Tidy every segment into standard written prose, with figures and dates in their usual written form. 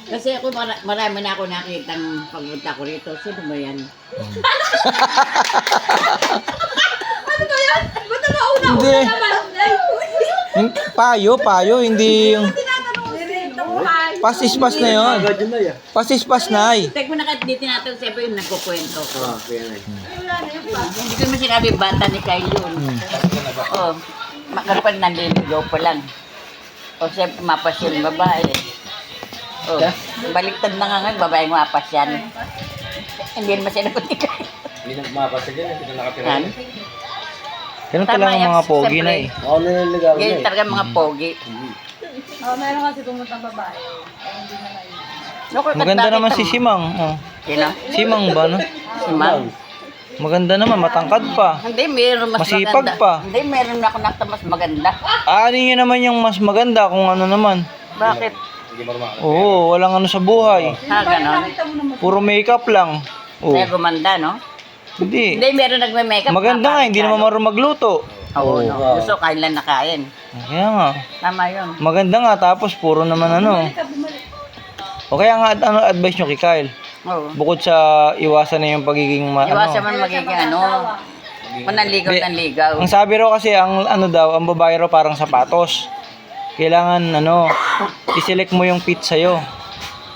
Kasi ako marami na ako nakitang pagpunta ko rito. Sino ba yan? Ano ba yan? Ba't nauna Hindi. Payo, hindi yung... Pasispas na yun. Pasispas na eh. Tek mo na kahit di tinatanong siyempre yung nagkukwento. Ah, kaya na. Hindi ko naman sinabi bata ni Kyle yun. Oh, makarpan nanliligaw pa lang. O siyempre mapasyon babae. Oh, baliktad na nga ngayon, babaeng mapasyan. Hindi naman sinagot ni Kyle. Hindi na mapasa dyan, hindi na nakatira. Yan. Ganun talaga ang mga pogi na eh. Ako naliligaw na Ganyan eh. talaga mga pogi. Meron kasi pumuntang babae. Ay, hindi na ngayon. Maganda naman si Simang. Oh. Sino? Simang ba no? Si Ma'am. Maganda naman, matangkad pa. Hindi, meron mas Masipag maganda. pa. Hindi, meron ako nakita mas maganda. Ano yun naman yung mas maganda kung ano naman. Bakit? Hindi mo naman. Oo, walang ano sa buhay. Ha, ganon? Puro makeup lang. Oo. Kaya gumanda, no? Hindi. Hindi, meron nagme-makeup. Maganda nga, hindi naman marunong magluto. Oo, no? Gusto kain lang nakain. Kaya nga. Tama yun. Maganda nga, tapos puro naman ano. O kaya nga, ano advice nyo kay Kyle? Oo. Bukod sa iwasan na yung pagiging Iwasan ano. man magiging ano. Mananligaw ng ligaw. Ang sabi raw kasi, ang ano daw, ang babae raw parang sapatos. Kailangan ano, i-select mo yung fit sa'yo.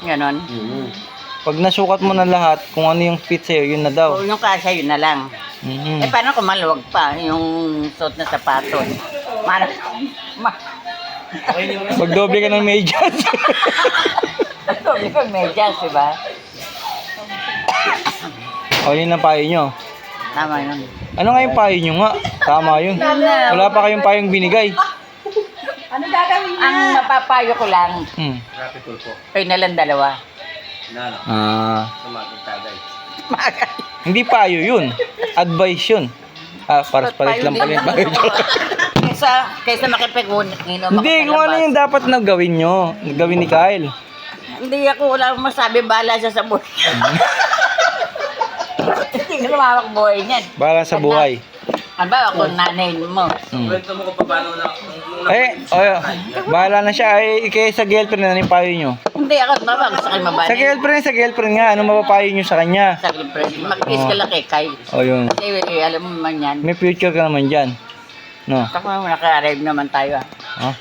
Ganon. Pag nasukat mo na lahat, kung ano yung fit sa'yo, yun na daw. Kung yung kasya, yun na lang. Mhm. Eh, paano kung maluwag pa yung suot na sapatos? Magdoble ka ng medyas. Ito, hindi ko medyas, diba? O, yun ang payo nyo. Tama yun. Ano nga yung payo nyo nga? Tama yun. Wala pa kayong payong binigay. Ano gagawin niya? Ang napapayo ko lang, Rapid tool po. kayo na lang dalawa. Na, tumatong tagay. Hindi payo yun. Advice yun. Pares-pares lang pala yung payo nyo. Kaysa makipag-inom Hindi, kung ano yung dapat na gawin nyo. Gawin ni Kyle. Hindi ako, wala akong masabi, bahala siya sa buhay. Hindi ko lumawak buhay niyan. Bahala sa buhay. Ano ba, ako nanay mo. Kwento mo kung paano na... Bahala na siya. Ay, kaya sa girlfriend na yung payo nyo. Hindi ako, mama, gusto kayo mabanay. Sa girlfriend nga. Ano mapapayo nyo sa kanya? Sa girlfriend, mag-kiss ka lang kay Kai. O, yun. Kasi alam mo man yan. May future ka naman dyan. No? Saka naka-arrive naman tayo. Ha?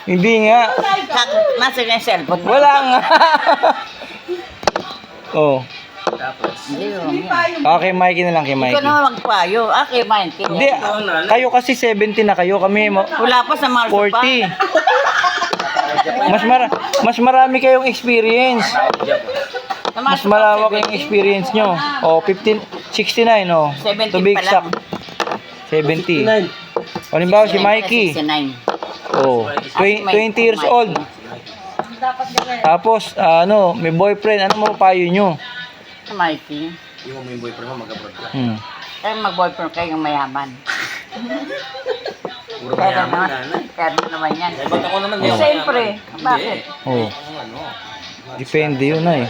Hindi nga. Nasa yung cellphone mo. Wala nga. Oh. Hindi yun. Okay, Mikey na lang kay Ikaw Mikey. naman magpayo. Okay, man. Hindi, kayo kasi 70 na kayo. Kami Wala pa sa Marso pa. 40. Mas marami kayong experience. Mas malawak yung experience nyo. Oh, 69, oh. 70 To be pa exact. lang. 70. Halimbawa si Mikey. 69. Oh, 20 years old. Dapat gawin. Tapos, may boyfriend. Ano mapapayo nyo? Sa Mikey. Hindi mo yung boyfriend mo, mag-abroad ka. Kaya mag-boyfriend kayo yung mayaman. Puro mayaman na. Kaya naman yan. Ba't ako naman di ako Siyempre. mayaman? Bakit? Oh, Ano? depende yun na eh.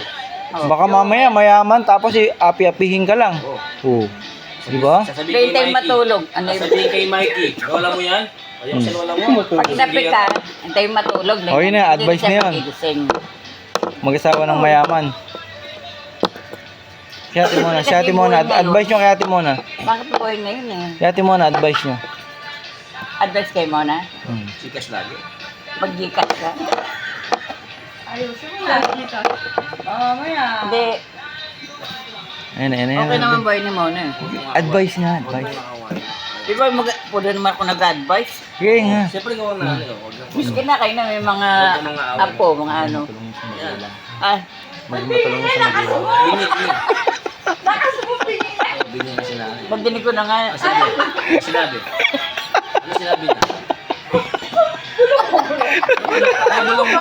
Baka mamaya mayaman tapos api-apihin ka lang. Oh. Di ba? Hindi tayo matulog. Ano yung Sasabihin kay Mikey, lola mo yan? Ayaw sa lola mo. pag inapi ka, antay matulog. Oh, yun na, advice na yun. Mag-asawa ng mayaman. Si ate muna. Advice nyo kay ate muna. Bakit po yun ngayon eh? Si ate muna, advice nyo. Advice kayo muna. Sikas lagi. Mag-gikas ka. Ayusin mo yan. Maya. Hindi. Ayun. Okay naman boy ni Mona eh. Advice nga, advice. Di ba, pwede naman ako nag-advise? Okay nga. Siyempre gawa na ano. Miski na kayo na may mga apo, mga ano. Ah, Matulong sa magulang. Binit niya. Binit na sinabi. magdinig ko na nga. Ano sinabi? Ano sinabi niya? Naibulong mo.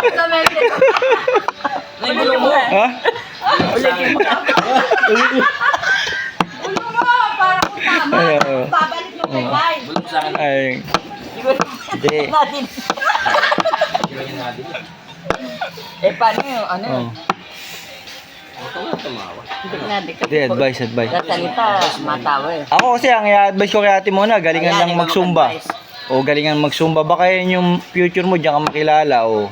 Naibulong mo. Ha? Ulitin mo. Ulo mo, para kung tama. Ay, oo. Babalik mo kay Kai. Bulong mo sa akin. Ay, Siguro Hindi. natin. Hindi niya nabi. Eh, paano yung ano? oh. Tumawa. Hindi, advice. Sa salita, matawa eh. Ako kasi, ang i-advise ko kay ate mona, galingan Ayan, lang ikaw magsumba. mag-advise. O galingan magsumba. Baka yan yung future mo, diyan ka makilala. O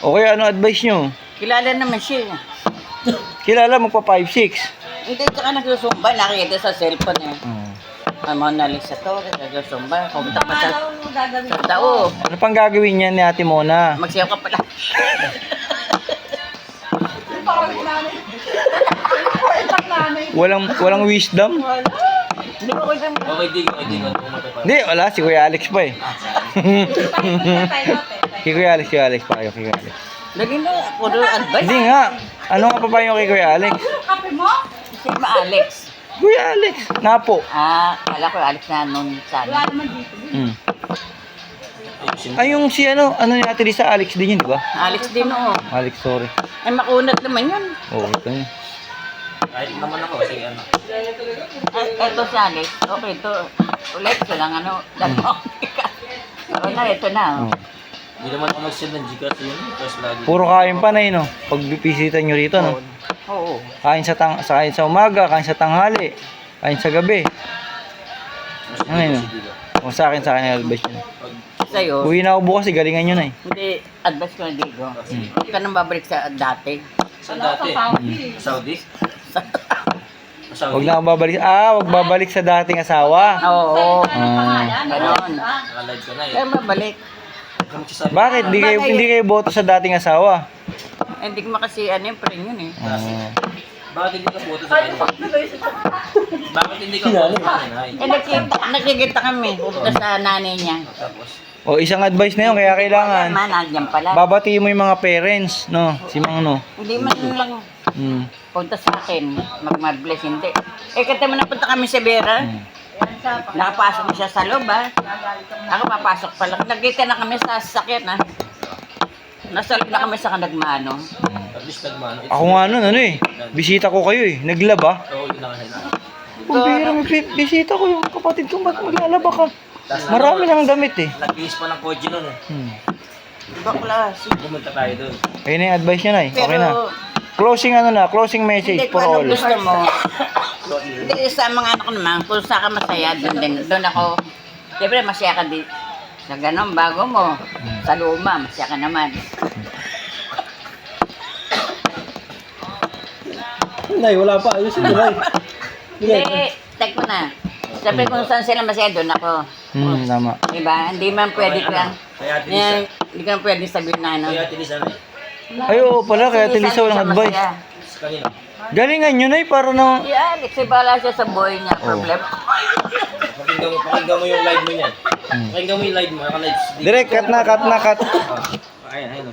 kaya ano advice nyo? Kilala naman siya. Kilala, magpa 5'6". Hindi ka nagsusumba, nakikita sa cellphone eh. Hmm. Ang Mona Lisa to, nagsusumba. Pumunta pa sa Ano gagawin ko? tao. Ano pang gagawin niya ni Ate Mona? Magsiyaw ka pala. Parang nanay. Parang nanay. Walang wisdom? Hindi ko ko dyan. Okay, di ko matapag. Hindi, wala. Si Kuya Alex pa eh. Si Kuya Alex pa kayo, Kuya Alex. Lagi na, puro advice. Hindi nga. Ano nga pa ba yung kay Kuya Alex? Kape mo? Si Alex. Kuya Alex, napo. Kala ko Alex na nung Wala sana. naman dito. Hmm. Ay, yung si ano ni Ate Lisa, Alex din yun, di ba? Alex din oo. Alex, sorry. Ay makunat naman yun. Oo, ito yun. Kahit naman ako, sige ano. Ay, eto si Alex. Okay, ito. Ulit ko lang ano. Dalawa. Oo na, ito na. Oh. Hindi naman ako mag-send ng Gcash yun. Tapos lagi. Puro kain pa na yun, no? Pag bisita nyo rito, no? Oo. Kain sa umaga, kain sa tanghali, kain sa gabi. Ano yun? O sa akin yung advice nyo. Sa'yo, Uwi na ako bukas, galingan nyo na eh. hindi, advice ko na Digo. Huwag ka nang babalik sa dati. Sa Ano sa dati? Saudi? Saudi? Huwag na akong babalik. Huwag babalik sa dating asawa. Oo. Pangalan? Ganon. Nakalive ka na eh. Kaya mabalik. Huwag mo magsasabi. Bakit? Hindi kayo boto sa dating asawa? Hindi ko makasi ano yung pring yun eh. Bakit hindi ka puto sa kanya? Bakit hindi ka puto sa kanya? Eh nakikita kami. Pupunta sa nanay niya. Tapos, O isang advice na yun, kaya kailangan Man, nandiyan pala. babatiin mo yung mga parents, no? Si Mang, no? Hindi man lang Hmm. punta sa akin. Mag-bless, hindi. Eh, kata mo napunta kami sa Vera. Nakapasok na siya sa loob, ha? Ako papasok pa lang. Nagkita na kami sa sasakyan, ha? Nasa loob na kami sa kanagmano. at least nagmano. Ako nga nun, ano eh. Bisita ko kayo eh. Naglab ah. Oo, yun lang kasi. Kung bihira, bisita ko yung kapatid ko. Ba't maglalaba ka? Marami nang damit eh. Nag-iis pa ng kotse nun eh. Bakla. Pumunta tayo doon. Ayun na yung advice niya na eh. Okay Pero, na. Closing message hindi for ko all. anong gusto mo. Hindi, sa mga anak ko naman, kung saan ka masaya, doon ako. Siyempre, masaya ka din. Sa ganon, bago mo. Sa luma, masaya ka naman. Nay, wala pa. Ayusin mo, Nay. Hindi, take mo na. Siyempre, kung saan sila masaya, doon ako. Tama. Diba? Hindi man pwede ko lang. Kaya Ate Lisa. Hindi ko lang pwede sabihin na ano. Kaya Ate Lisa na eh. Ay, oo pala. Kaya Kasi Tilisa walang siya advice. masaya. Sa kanina. Galingan nyo, Nay. Para na... Yeah, kasi bala siya sa buhay niya. Problema. Pakinggan mo yung live mo niyan. Pakinggan mo yung live mo. Naka-live. Direk, cut na. Ayun.